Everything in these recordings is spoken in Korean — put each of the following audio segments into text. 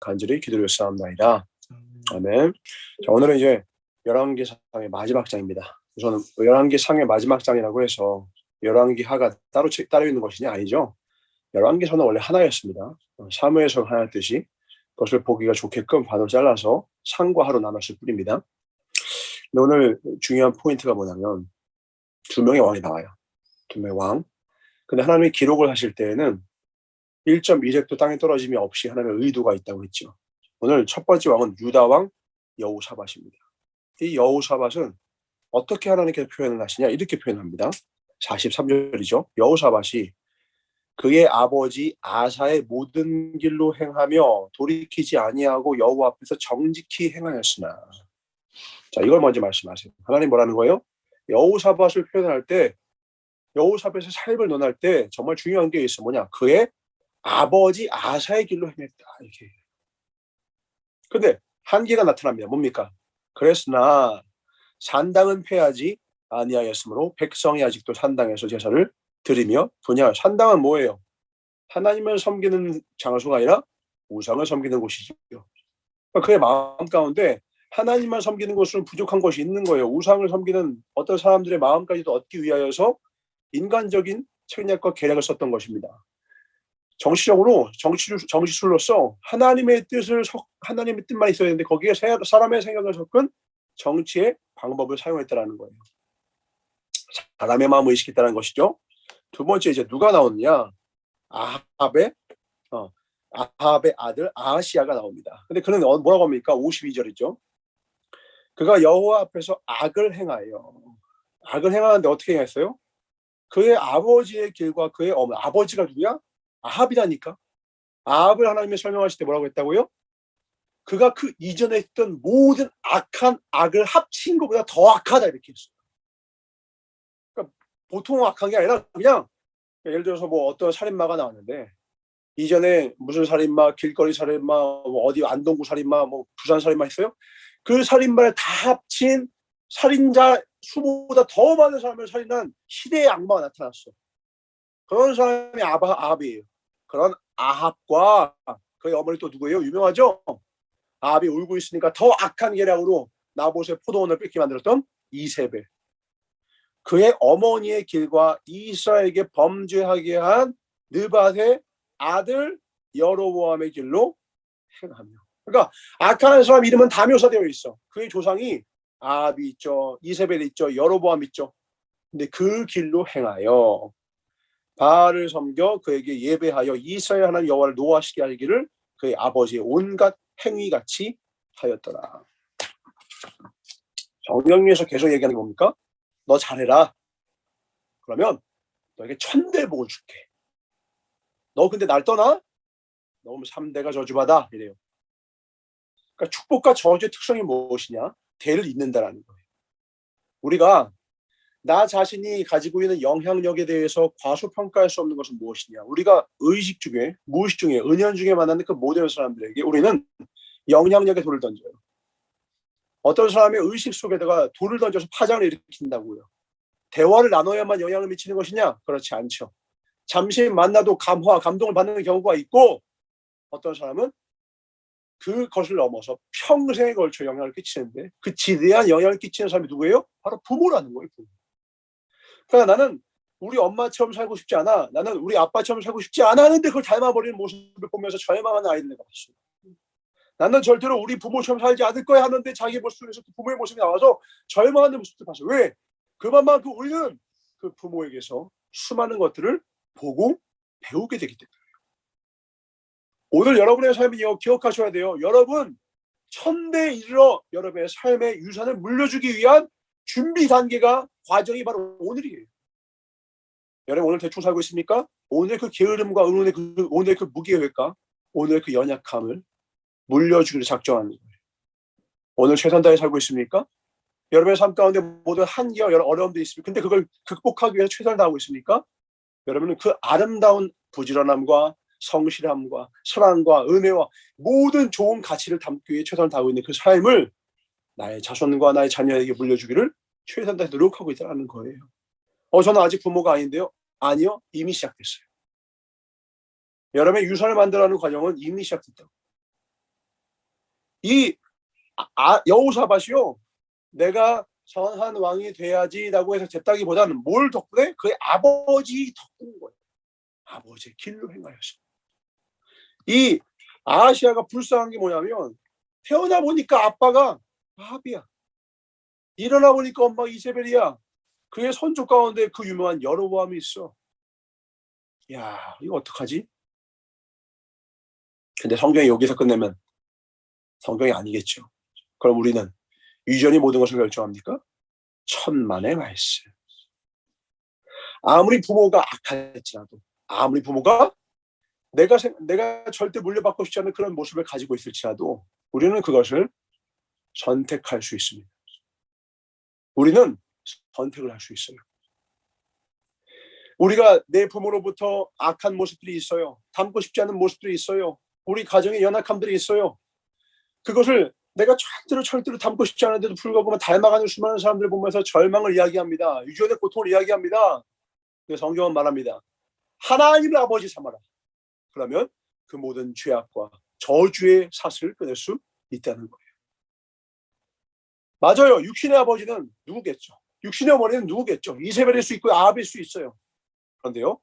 간절히 기도드렸사옵나이다. 아멘. 자, 오늘은 이제 열왕기상의 마지막 장입니다. 우선 열왕기상의 마지막 장이라고 해서 열왕기하가 따로 있는 것이 아니죠. 열왕기서는 원래 하나였습니다. 사무엘서가 하나였듯이 그것을 보기가 좋게끔 반으로 잘라서 상과 하로 나눴을 뿐입니다. 근데 오늘 중요한 포인트가 뭐냐면 두 명의 왕이 나와요. 두 명의 왕. 근데 하나님이 기록을 하실 때에는 1.2획도 땅에 떨어짐이 없이 하나님의 의도가 있다고 했죠. 오늘 첫 번째 왕은 유다 왕 여호사밧입니다. 이 여호사밧은 어떻게 하나님께서 표현을 하시냐 이렇게 표현합니다. 43절이죠. 여호사밧이 그의 아버지 아사의 모든 길로 행하며 돌이키지 아니하고 여호와 앞에서 정직히 행하였으나. 자, 이걸 먼저 말씀하세요. 하나님 뭐라는 거예요? 여호사밧을 표현할 때, 여호사밧의 삶을 논할 때 정말 중요한 게 있어. 뭐냐? 그의 아버지 아사의 길로 행했다. 이렇게. 근데 한계가 나타납니다. 뭡니까? 그랬으나 산당은 패하지 아니하였으므로 백성이 아직도 산당에서 제사를 드리며 분야. 산당은 뭐예요? 하나님을 섬기는 장소가 아니라 우상을 섬기는 곳이죠. 그의 마음 가운데 하나님만 섬기는 곳은 부족한 것이 있는 거예요. 우상을 섬기는 어떤 사람들의 마음까지도 얻기 위하여서 인간적인 책략과 계략을 썼던 것입니다. 정치술로서 하나님의 뜻만 있어야 되는데 거기에 사람의 생각을 섞은 정치의 방법을 사용했다라는 거예요. 사람의 마음을 의식했다는 것이죠. 두 번째 이제 누가 나오느냐? 아합의 아들 아하시야가 나옵니다. 근데 그는 뭐라고 합니까? 52절이죠. 그가 여호와 앞에서 악을 행하여. 악을 행하는데 어떻게 행했어요? 그의 아버지의 길과 그의 아버지가 누구야? 아합이라니까. 아합을 하나님이 설명하실 때 뭐라고 했다고요? 그가 그 이전에 했던 모든 악한 악을 합친 것보다 더 악하다 이렇게 했어요. 그러니까 보통 악한 게 아니라 그냥 예를 들어서 뭐 어떤 살인마가 나왔는데 이전에 무슨 살인마, 길거리 살인마, 뭐 어디 안동구 살인마, 뭐 부산 살인마 있어요? 그 살인마를 다 합친 살인자 수보다 더 많은 사람을 살인한 시대의 악마가 나타났어. 그런 사람이 아합이에요. 그런 아합과 그의 어머니 또 누구예요? 유명하죠? 아합이 울고 있으니까 더 악한 계략으로 나봇의 포도원을 뺏기 만들었던 이세벨. 그의 어머니의 길과 이스라엘에게 범죄하게 한 느밧의 아들 여로보암의 길로 행하며. 그러니까 악한 사람 이름은 다 묘사되어 있어. 그의 조상이 아합이 있죠. 이세벨이 있죠. 여로보암 있죠. 근데 그 길로 행하여 바알을 섬겨 그에게 예배하여 이스라엘 하나님 여호와를 노하시게 하기를 그의 아버지의 온갖 행위같이 하였더라. 성경에서 계속 얘기하는 게 뭡니까? 너 잘해라. 그러면 너에게 천대복을 줄게. 너 근데 날 떠나? 너 3대가 저주받아. 이래요. 그러니까 축복과 저주의 특성이 무엇이냐? 대를 잇는다라는 거예요. 우리가 나 자신이 가지고 있는 영향력에 대해서 과소평가할 수 없는 것은 무엇이냐? 우리가 의식 중에, 무의식 중에, 은연중에 만나는 그 모든 사람들에게 우리는 영향력에 돌을 던져요. 어떤 사람의 의식 속에다가 돌을 던져서 파장을 일으킨다고요. 대화를 나눠야만 영향을 미치는 것이냐? 그렇지 않죠. 잠시 만나도 감동을 받는 경우가 있고 어떤 사람은 그것을 넘어서 평생에 걸쳐 영향을 끼치는데 그 지대한 영향을 끼치는 사람이 누구예요? 바로 부모라는 거예요. 부모. 그러니까 나는 우리 엄마처럼 살고 싶지 않아. 나는 우리 아빠처럼 살고 싶지 않았는데 그걸 닮아버리는 모습을 보면서 절망하는 아이들 내가 봤어요. 나는 절대로 우리 부모처럼 살지 않을 거야 하는데 자기 모습에서 부모의 모습이 나와서 절망하는 모습도 봤어요. 왜? 그만큼 우리는 그 부모에게서 수많은 것들을 보고 배우게 되기 때문에. 오늘 여러분의 삶이 기억하셔야 돼요. 여러분 천대에 이르러 여러분의 삶의 유산을 물려주기 위한 준비 단계가 과정이 바로 오늘이에요. 여러분 오늘 대충 살고 있습니까? 오늘 그 게으름과 오늘 그 무기회과, 오늘 그 연약함을 물려주기를 작정하는 거예요. 오늘 최선 다해 살고 있습니까? 여러분의 삶 가운데 모든 한계와 여러 어려움들이 있습니다. 근데 그걸 극복하기 위해서 최선을 다하고 있습니까? 여러분은 그 아름다운 부지런함과 성실함과 사랑과 은혜와 모든 좋은 가치를 담기 위해 최선을 다하고 있는 그 삶을 나의 자손과 나의 자녀에게 물려주기를 최선을 다해 노력하고 있다는 거예요. 저는 아직 부모가 아닌데요. 아니요. 이미 시작됐어요. 여러분의 유산을 만들어가는 과정은 이미 시작됐다고. 이 여호사밧이요, 내가 선한 왕이 돼야지라고 해서 됐다기보다는 뭘 덕분에? 그의 아버지 덕분인 거예요. 아버지의 길로 행하여서. 이 아하시아가 불쌍한 게 뭐냐면, 태어나 보니까 아빠가 아합이야. 일어나 보니까 엄마가 이세벨이야. 그의 선조 가운데 그 유명한 여로보암이 있어. 야, 이거 어떡하지? 근데 성경이 여기서 끝내면 성경이 아니겠죠. 그럼 우리는 유전이 모든 것을 결정합니까? 천만의 말씀. 아무리 부모가 악할지라도, 아무리 부모가 내가 절대 물려받고 싶지 않은 그런 모습을 가지고 있을지라도 우리는 그것을 선택할 수 있습니다. 우리는 선택을 할 수 있어요. 우리가 내 부모로부터 악한 모습들이 있어요. 닮고 싶지 않은 모습들이 있어요. 우리 가정의 연약함들이 있어요. 그것을 내가 절대로 닮고 싶지 않은데도 불구하고 닮아가는 수많은 사람들을 보면서 절망을 이야기합니다. 유전의 고통을 이야기합니다. 근데 성경은 말합니다. 하나님을 아버지 삼아라. 그러면 그 모든 죄악과 저주의 사슬을 끊을 수 있다는 거예요. 맞아요. 육신의 아버지는 누구겠죠? 육신의 어머니는 누구겠죠? 이세벨일 수 있고 아합일 수 있어요. 그런데요,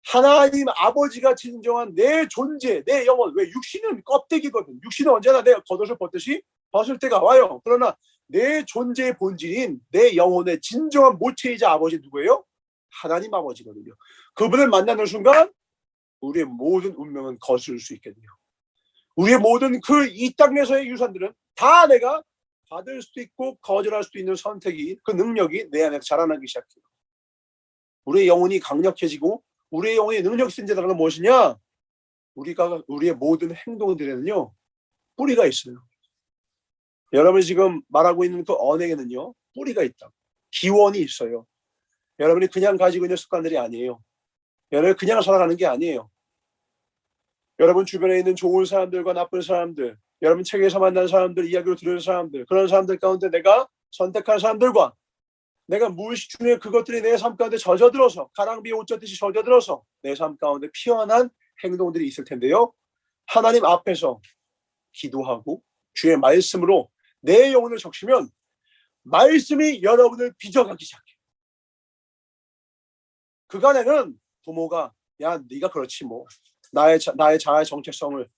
하나님 아버지가 진정한 내 존재, 내 영혼. 왜? 육신은 껍데기거든. 육신은 언제나 내가 겉옷을 벗듯이 벗을 때가 와요. 그러나 내 존재의 본질인 내 영혼의 진정한 모체이자 아버지 누구예요? 하나님 아버지거든요. 그분을 만나는 순간 우리의 모든 운명은 거스를 수 있겠네요. 우리의 모든 그 이 땅에서의 유산들은 다 내가 받을 수도 있고 거절할 수도 있는 선택이, 그 능력이 내 안에 자라나기 시작해요. 우리의 영혼이 강력해지고 우리의 영혼이 능력 있는 자들은 무엇이냐? 우리의 모든 행동들에는요, 뿌리가 있어요. 여러분이 지금 말하고 있는 그 언행에는요, 뿌리가 있다. 기원이 있어요. 여러분이 그냥 가지고 있는 습관들이 아니에요. 여러분이 그냥 살아가는 게 아니에요. 여러분 주변에 있는 좋은 사람들과 나쁜 사람들, 여러분 책에서 만난 사람들, 이야기로 들은 사람들, 그런 사람들 가운데 내가 선택한 사람들과 내가 무의식 중에 그것들이 내 삶 가운데 젖어들어서, 가랑비에 옷 젖듯이 젖어들어서 내 삶 가운데 피어난 행동들이 있을 텐데요, 하나님 앞에서 기도하고 주의 말씀으로 내 영혼을 적시면 말씀이 여러분을 빚어가기 시작해요. 그간에는 부모가 야, 네가 그렇지 뭐, 나의 자아의 정체성을,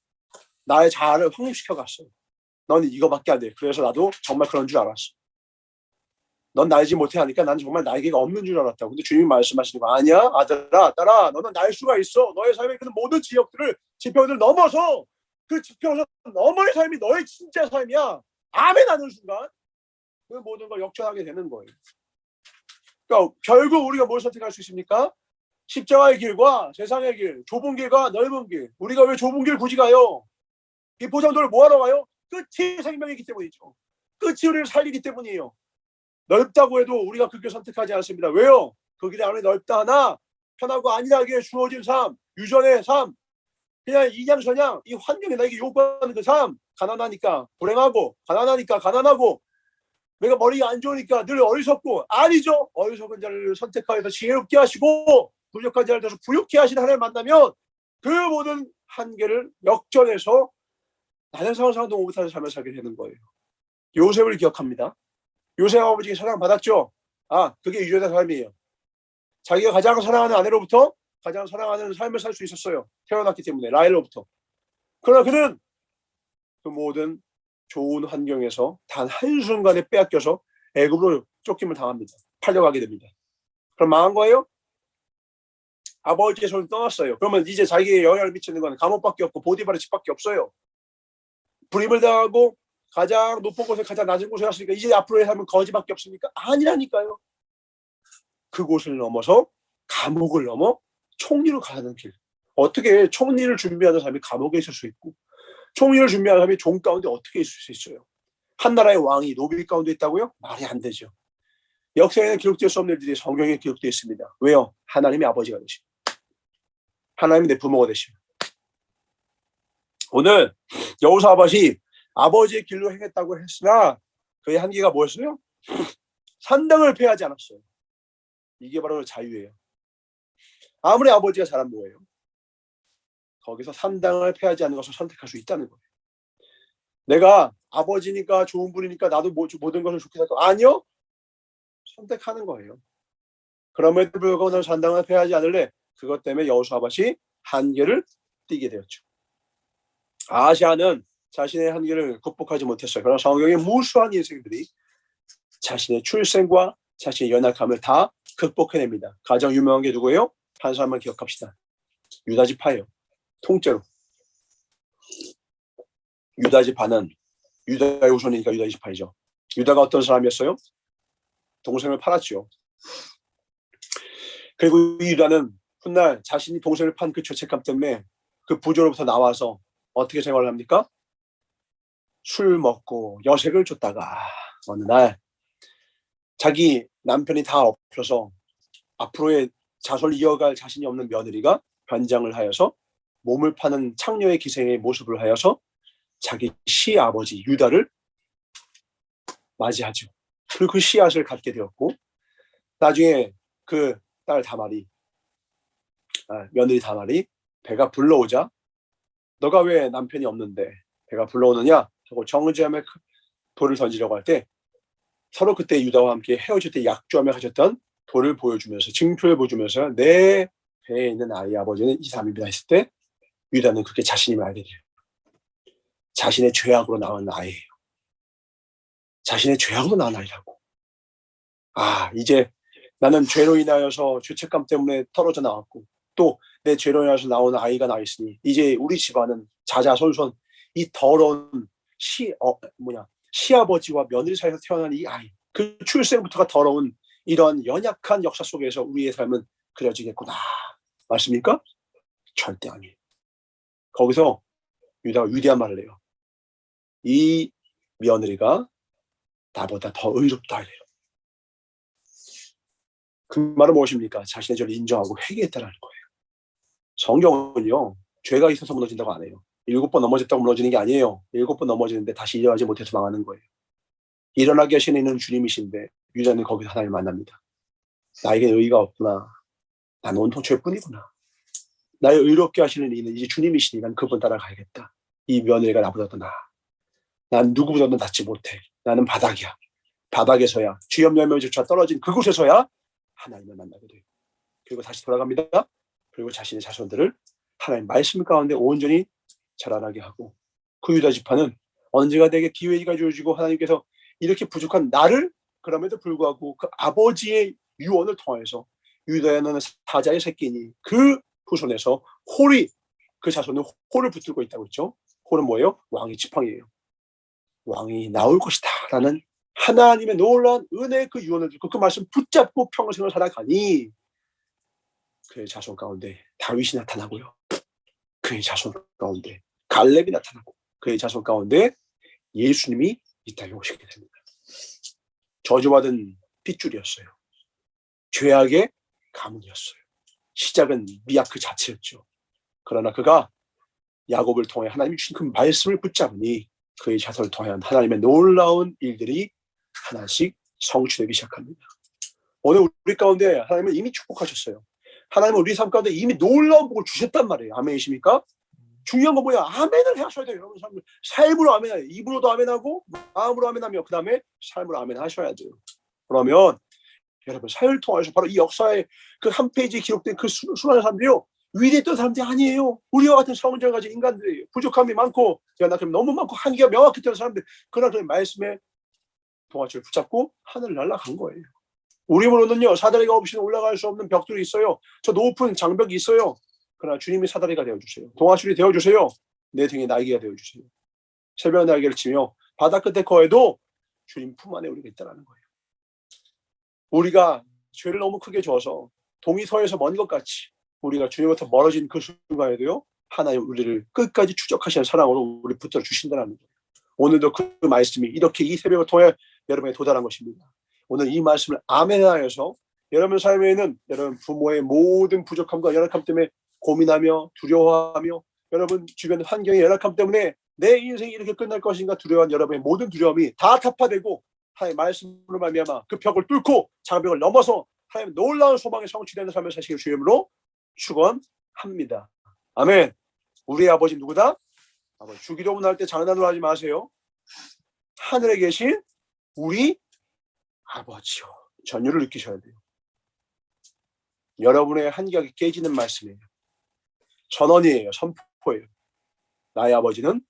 나의 자아를 확립시켜갔어요. 넌 이거밖에 안 돼. 그래서 나도 정말 그런 줄 알았어. 넌 날지 못해 하니까 난 정말 날개가 없는 줄 알았다고. 근데 주님이 말씀하시는 거 아니야, 아들아, 딸아, 너는 날 수가 있어. 너의 삶의 그 모든 지평을 넘어서, 그 지평을 너머의 삶이 너의 진짜 삶이야. 아멘 하는 순간 그 모든 걸 역전하게 되는 거예요. 그러니까 결국 우리가 뭘 선택할 수 있습니까? 십자가의 길과 세상의 길, 좁은 길과 넓은 길. 우리가 왜 좁은 길 굳이 가요? 이 보장도를 뭐하러 가요? 끝이 생명이기 때문이죠. 끝이 우리를 살리기 때문이에요. 넓다고 해도 우리가 그 길 선택하지 않습니다. 왜요? 그 길이 아무리 넓다 하나 편하고 안일하게 주어진 삶, 유전의 삶, 그냥 이냥저냥 이 환경이 나에게 요구하는 그 삶, 가난하니까 불행하고, 가난하니까 가난하고, 내가 머리가 안 좋으니까 늘 어리석고, 아니죠. 어리석은 자를 선택하여서 지혜롭게 하시고 부족한 자를 대해서 부유케 하시는 하나님을 만나면 그 모든 한계를 역전해서 나는 상상도 못하는 삶을 살게 되는 거예요. 요셉을 기억합니다. 요셉 아버지가 사랑받았죠. 그게 유전의 삶이에요. 자기가 가장 사랑하는 아내로부터 가장 사랑하는 삶을 살 수 있었어요. 태어났기 때문에, 라헬로부터. 그러나 그는 그 모든 좋은 환경에서 단 한순간에 빼앗겨서 애굽으로 쫓김을 당합니다. 팔려가게 됩니다. 그럼 망한 거예요? 아버지의 손을 떠났어요. 그러면 이제 자기에게 영향을 미치는 건 감옥밖에 없고 보디발의 집밖에 없어요. 불임을 당하고 가장 높은 곳에 가장 낮은 곳에 갔으니까 이제 앞으로의 삶은 거지밖에 없습니까? 아니라니까요. 그곳을 넘어서 감옥을 넘어 총리로 가는 길. 어떻게 총리를 준비하는 사람이 감옥에 있을 수 있고, 총리를 준비하는 사람이 종 가운데 어떻게 있을 수 있어요? 한 나라의 왕이 노비 가운데 있다고요? 말이 안 되죠. 역사에는 기록될 수 없는 일들이 성경에 기록되어 있습니다. 왜요? 하나님의 아버지가 되시고, 하나님이 내 부모가 되시고. 오늘 여호사밧이 아버지의 길로 행했다고 했으나 그의 한계가 뭐였어요? 산당을 폐하지 않았어요. 이게 바로 자유예요. 아무리 아버지가 잘한 뭐예요? 거기서 산당을 폐하지 않는 것을 선택할 수 있다는 거예요. 내가 아버지니까 좋은 분이니까 나도 모든 것을 좋게 살 거 아니요. 선택하는 거예요. 그럼에도 불구하고 너는 산당을 패하지 않을래. 그것 때문에 여호사밧이 한계를 띠게 되었죠. 아하시아는 자신의 한계를 극복하지 못했어요. 그러나 성경의 무수한 인생들이 자신의 출생과 자신의 연약함을 다 극복해냅니다. 가장 유명한 게 누구예요? 한 사람만 기억합시다. 유다 지파예요. 통째로. 유다 지파는 유다의 후손이니까 유다 지파이죠. 유다가 어떤 사람이었어요? 동생을 팔았죠. 그리고 이 유다는 훗날 자신이 동생을 판 그 죄책감 때문에 그 부조로부터 나와서 어떻게 생활을 합니까? 술 먹고 여색을 줬다가 어느 날 자기 남편이 다 없어서 앞으로의 자손을 이어갈 자신이 없는 며느리가 변장을 하여서 몸을 파는 창녀의 기생의 모습을 하여서 자기 시아버지 유다를 맞이하죠. 그리고 그 씨앗을 갖게 되었고 나중에 그 딸 다말이 며느리 다말이 배가 불러오자 너가 왜 남편이 없는데 배가 불러오느냐 하고 정의지함에 돌을 던지려고 할 때 서로 그때 유다와 함께 헤어질 때 약조하며 가졌던 돌을 보여주면서 징표를 보여주면서 내 배에 있는 아이 아버지는 이 사람입니다 했을 때 유다는 그게 자신임을 알게 돼요. 자신의 죄악으로 낳은 아이예요. 자신의 죄악으로 낳은 아이라고. 이제 나는 죄로 인하여서 죄책감 때문에 떨어져 나왔고 또 내 죄로 인하여서 나온 아이가 나 있으니 이제 우리 집안은 자자손손 이 더러운 시아버지와 며느리 사이에서 태어난 이 아이 그 출생부터가 더러운 이런 연약한 역사 속에서 우리의 삶은 그려지겠구나. 맞습니까? 절대 아니에요. 거기서 유다가 위대한 말을 해요. 이 며느리가 나보다 더 의롭다 이래요. 그 말은 무엇입니까? 자신의 죄를 인정하고 회개했다는 거예요. 성경은요. 죄가 있어서 무너진다고 안 해요. 7번 넘어졌다고 무너지는 게 아니에요. 7번 넘어지는데 다시 일어나지 못해서 망하는 거예요. 일어나게 하시는 이는 주님이신데 유다는 거기서 하나님을 만납니다. 나에게 의의가 없구나. 난 온통 죄뿐이구나. 나의 의롭게 하시는 이는 이제 주님이시니 난 그분 따라가야겠다. 이 며느리가 나보다 더 나아. 난 누구보다도 낫지 못해. 나는 바닥이야. 바닥에서야 주염 열매조차 떨어진 그곳에서야 하나님을 만나게 돼요. 그리고 다시 돌아갑니다. 그리고 자신의 자손들을 하나님 말씀 가운데 온전히 자라나게 하고 그 유다 지파는 언제가 내게 기회가 주어지고 하나님께서 이렇게 부족한 나를 그럼에도 불구하고 그 아버지의 유언을 통해서 유다는 사자의 새끼니 그 후손에서 홀이 그 자손은 홀을 붙들고 있다고 했죠. 홀은 뭐예요? 왕의 지팡이에요. 왕이 나올 것이다 라는 하나님의 놀라운 은혜의 그 유언을 듣고 그 말씀 붙잡고 평생을 살아가니 그의 자손 가운데 다윗이 나타나고요. 그의 자손 가운데 갈렙이 나타나고 그의 자손 가운데 예수님이 이 땅에 오시게 됩니다. 저주받은 핏줄이었어요. 죄악의 가문이었어요. 시작은 미약 그 자체였죠. 그러나 그가 야곱을 통해 하나님이 주신 그 말씀을 붙잡으니 그의 자손을 통한 하나님의 놀라운 일들이 하나씩 성취되기 시작합니다. 오늘 우리 가운데 하나님은 이미 축복하셨어요. 하나님은 우리 삶 가운데 이미 놀라운 복을 주셨단 말이에요. 아멘이십니까? 중요한 건 뭐야? 아멘을 하셔야 돼요. 여러분 삶으로 아멘해요. 입으로도 아멘하고 마음으로 아멘하며 그 다음에 삶으로 아멘하셔야 돼요. 그러면 여러분 삶을 통해서 바로 이 역사의 그 한 페이지에 기록된 그 수많은 사람들이요. 위대했던 사람들이 아니에요. 우리와 같은 성질을 가진 인간들이에요. 부족함이 많고 연약함이 너무 많고 한계가 명확했던 사람들. 그러나 그 말씀에 동아줄을 붙잡고 하늘을 날아간 거예요. 우리 몸으로는요. 사다리가 없이는 올라갈 수 없는 벽들이 있어요. 저 높은 장벽이 있어요. 그러나 주님이 사다리가 되어주세요. 동아줄이 되어주세요. 내 등에 날개가 되어주세요. 새벽 날개를 치며 바다 끝에 거해도 주님 품 안에 우리가 있다는 거예요. 우리가 죄를 너무 크게 져서 동이 서에서 먼 것 같이 우리가 주님부터 멀어진 그 순간에도요. 하나님 우리를 끝까지 추적하시는 사랑으로 우리 붙들어 주신다는 거예요. 오늘도 그 말씀이 이렇게 이 새벽을 통해 여러분에 도달한 것입니다. 오늘 이 말씀을 아멘하여서 여러분 삶에는 여러분 부모의 모든 부족함과 연약함 때문에 고민하며 두려워하며 여러분 주변 환경의 연약함 때문에 내 인생이 이렇게 끝날 것인가 두려워한 여러분의 모든 두려움이 다 타파되고 하나님의 말씀으로 말미암아 그 벽을 뚫고 장벽을 넘어서 하나님의 놀라운 소망의 성취되는 삶을 사시길 주님으로 축원합니다. 아멘. 우리의 아버지 누구다? 아버지 주기도문 할 때 장난으로 하지 마세요. 하늘에 계신 우리 아버지요. 전율을 느끼셔야 돼요. 여러분의 한격이 깨지는 말씀이에요. 전언이에요. 선포예요. 나의 아버지는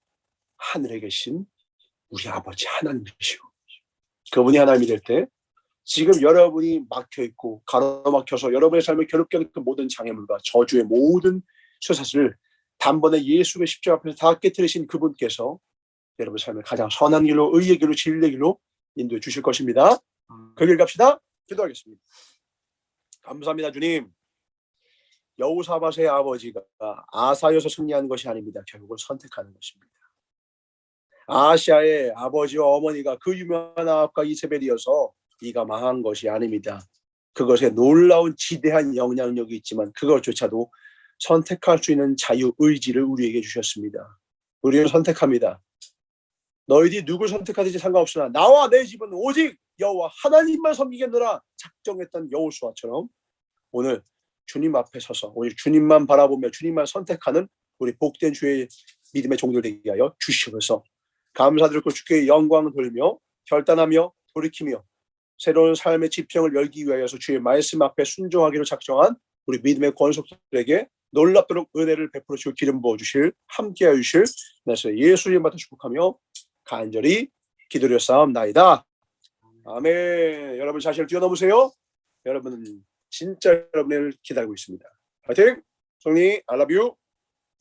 하늘에 계신 우리 아버지 하나님이시오. 그분이 하나님이 될 때 지금 여러분이 막혀있고 가로막혀서 여러분의 삶을 괴롭게 하는 그 모든 장애물과 저주의 모든 쇠사슬을 단번에 예수의 십자가 앞에서 다 깨뜨리신 그분께서 여러분의 삶을 가장 선한 길로, 의의 길로, 진리의 길로 인도해 주실 것입니다. 그 길 갑시다. 기도하겠습니다. 감사합니다, 주님. 여호사밧의 아버지가 아사여서 승리하는 것이 아닙니다. 결국은 선택하는 것입니다. 아시아의 아버지와 어머니가 그 유명한 아합과 이세벨이어서 이가 망한 것이 아닙니다. 그것에 놀라운 지대한 영향력이 있지만 그것조차도 선택할 수 있는 자유의지를 우리에게 주셨습니다. 우리는 선택합니다. 너희들이 누굴 선택하든지 상관없으나 나와 내 집은 오직 여호와 하나님만 섬기겠노라 작정했던 여호수아처럼 오늘 주님 앞에 서서 오늘 주님만 바라보며 주님만 선택하는 우리 복된 주의 믿음의 종들 되게 하여 주시옵소서. 감사드리고 주께 영광을 돌며 결단하며 돌이키며 새로운 삶의 지평을 열기 위하여서 주의 말씀 앞에 순종하기로 작정한 우리 믿음의 권속들에게 놀랍도록 은혜를 베풀어 주시고 기름 부어주실 함께하여 주실 그래서 예수님 받아 축복하며 간절히 기도드렸사옵나이다. 아멘. 여러분 자신을 뛰어넘으세요. 여러분은 진짜 여러분을 기다리고 있습니다. 파이팅! 성리 I love you.